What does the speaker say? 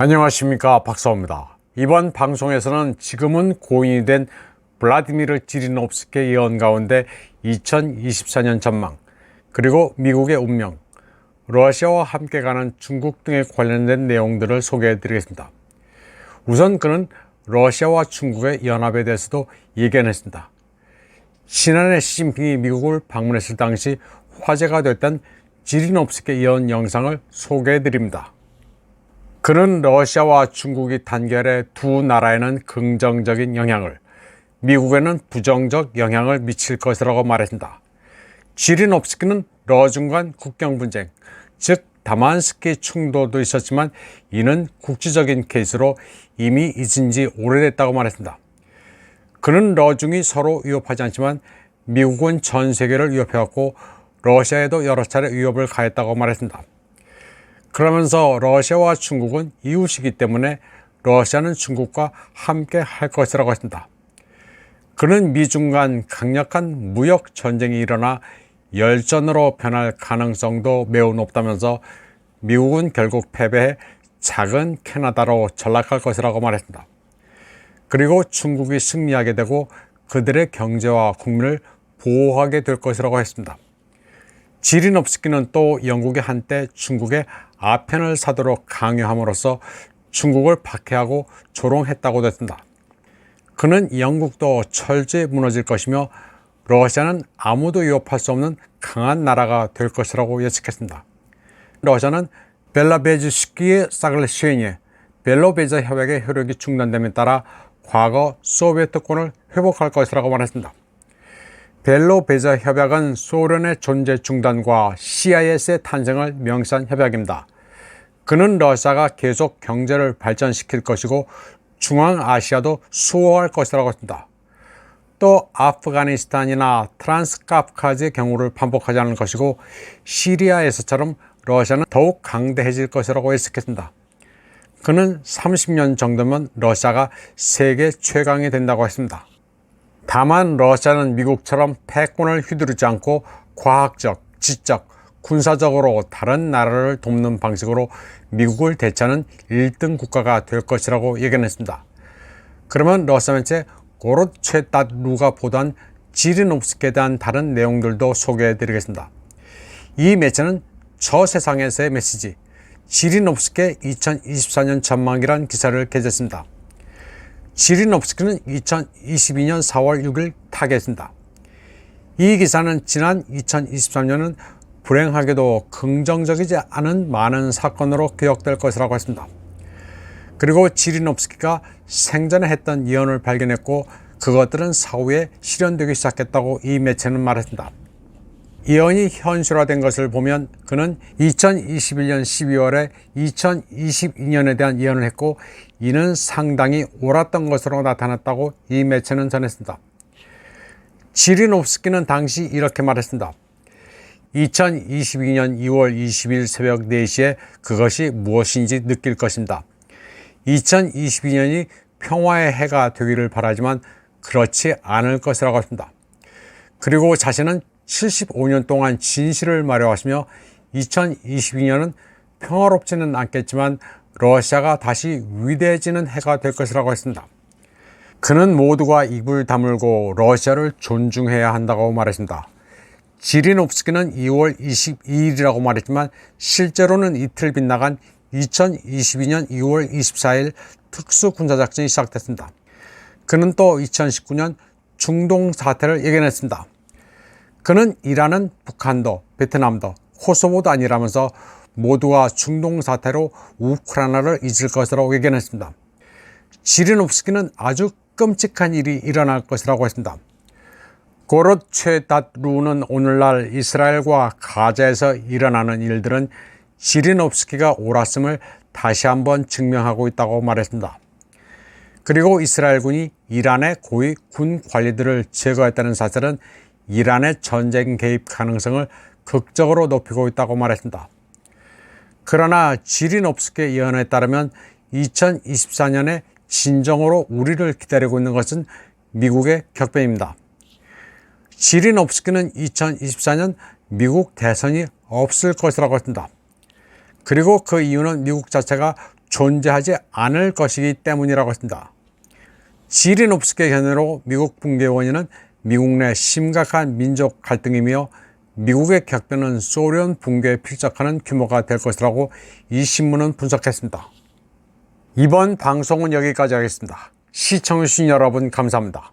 안녕하십니까, 박사호입니다. 이번 방송에서는 지금은 고인이 된 블라디미르 지리노프스키의 예언 가운데 2024년 전망, 그리고 미국의 운명, 러시아와 함께 가는 중국 등에 관련된 내용들을 소개해 드리겠습니다. 우선 그는 러시아와 중국의 연합에 대해서도 예견했습니다. 지난해 시진핑이 미국을 방문했을 당시 화제가 됐던 지리노프스키 예언 영상을 소개해 드립니다. 그는 러시아와 중국이 단결해 두 나라에는 긍정적인 영향을, 미국에는 부정적 영향을 미칠 것이라고 말했습니다. 지리노프스키는 러중 간 국경 분쟁, 즉 다만스키 충돌도 있었지만 이는 국지적인 케이스로 이미 잊은 지 오래됐다고 말했습니다. 그는 러중이 서로 위협하지 않지만 미국은 전 세계를 위협해왔고 러시아에도 여러 차례 위협을 가했다고 말했습니다. 그러면서 러시아와 중국은 이웃이기 때문에 러시아는 중국과 함께 할 것이라고 했습니다. 그는 미중 간 강력한 무역 전쟁이 일어나 열전으로 변할 가능성도 매우 높다면서 미국은 결국 패배해 작은 캐나다로 전락할 것이라고 말했습니다. 그리고 중국이 승리하게 되고 그들의 경제와 국민을 보호하게 될 것이라고 했습니다. 지리노프스키는 또 영국이 한때 중국의 아편을 사도록 강요함으로써 중국을 박해하고 조롱했다고 했습니다. 그는 영국도 철저히 무너질 것이며 러시아는 아무도 위협할 수 없는 강한 나라가 될 것이라고 예측했습니다. 러시아는 벨라베즈스키의 사글레시니에 벨로베자 협약의 효력이 중단됨에 따라 과거 소비에트권을 회복할 것이라고 말했습니다. 벨로베자 협약은 소련의 존재 중단과 CIS의 탄생을 명시한 협약입니다. 그는 러시아가 계속 경제를 발전시킬 것이고 중앙아시아도 수호할 것이라고 했습니다. 또 아프가니스탄이나 트란스카프카즈의 경우를 반복하지 않을 것이고 시리아에서처럼 러시아는 더욱 강대해질 것이라고 예측했습니다. 그는 30년 정도면 러시아가 세계 최강이 된다고 했습니다. 다만 러시아는 미국처럼 패권을 휘두르지 않고 과학적, 지적, 군사적으로 다른 나라를 돕는 방식으로 미국을 대체하는 1등 국가가 될 것이라고 예견했습니다. 그러면 러시아 매체 고로체따루가 보도한 지리노프스키에 대한 다른 내용들도 소개해 드리겠습니다. 이 매체는 저 세상에서의 메시지, 지리노프스키의 2024년 전망이라는 기사를 게재했습니다. 지리노프스키는 2022년 4월 6일 타계했습니다. 이 기사는 지난 2023년은 불행하게도 긍정적이지 않은 많은 사건으로 기억될 것이라고 했습니다. 그리고 지리노프스키가 생전에 했던 예언을 발견했고 그것들은 사후에 실현되기 시작했다고 이 매체는 말했습니다. 예언이 현실화된 것을 보면 그는 2021년 12월에 2022년에 대한 예언을 했고 이는 상당히 옳았던 것으로 나타났다고 이 매체는 전했습니다. 지리노프스키는 당시 이렇게 말했습니다. 2022년 2월 20일 새벽 4시에 그것이 무엇인지 느낄 것입니다. 2022년이 평화의 해가 되기를 바라지만 그렇지 않을 것이라고 했습니다. 그리고 자신은 75년 동안 진실을 말해왔으며 2022년은 평화롭지는 않겠지만 러시아가 다시 위대해지는 해가 될 것이라고 했습니다. 그는 모두가 입을 다물고 러시아를 존중해야 한다고 말했습니다. 지리노프스키는 2월 22일이라고 말했지만 실제로는 이틀 빗나간 2022년 2월 24일 특수군사작전이 시작됐습니다. 그는 또 2019년 중동 사태를 예견했습니다. 그는 이란은 북한도, 베트남도, 코소보도 아니라면서 모두가 중동 사태로 우크라이나를 잊을 것이라고 예견했습니다. 지리노프스키는 아주 끔찍한 일이 일어날 것이라고 했습니다. 고로체따루는 오늘날 이스라엘과 가자에서 일어나는 일들은 지리노프스키가 옳았음을 다시 한번 증명하고 있다고 말했습니다. 그리고 이스라엘군이 이란의 고위 군 관리들을 제거했다는 사실은 이란의 전쟁 개입 가능성을 극적으로 높이고 있다고 말했습니다. 그러나 지리노프스키의 예언에 따르면 2024년에 진정으로 우리를 기다리고 있는 것은 미국의 격변입니다. 지리노프스키는 2024년 미국 대선이 없을 것이라고 했습니다. 그리고 그 이유는 미국 자체가 존재하지 않을 것이기 때문이라고 했습니다. 지리노프스키의 견해로 미국 붕괴의 원인은 미국 내 심각한 민족 갈등이며 미국의 격변은 소련 붕괴에 필적하는 규모가 될 것이라고 이 신문은 분석했습니다. 이번 방송은 여기까지 하겠습니다. 시청해주신 여러분 감사합니다.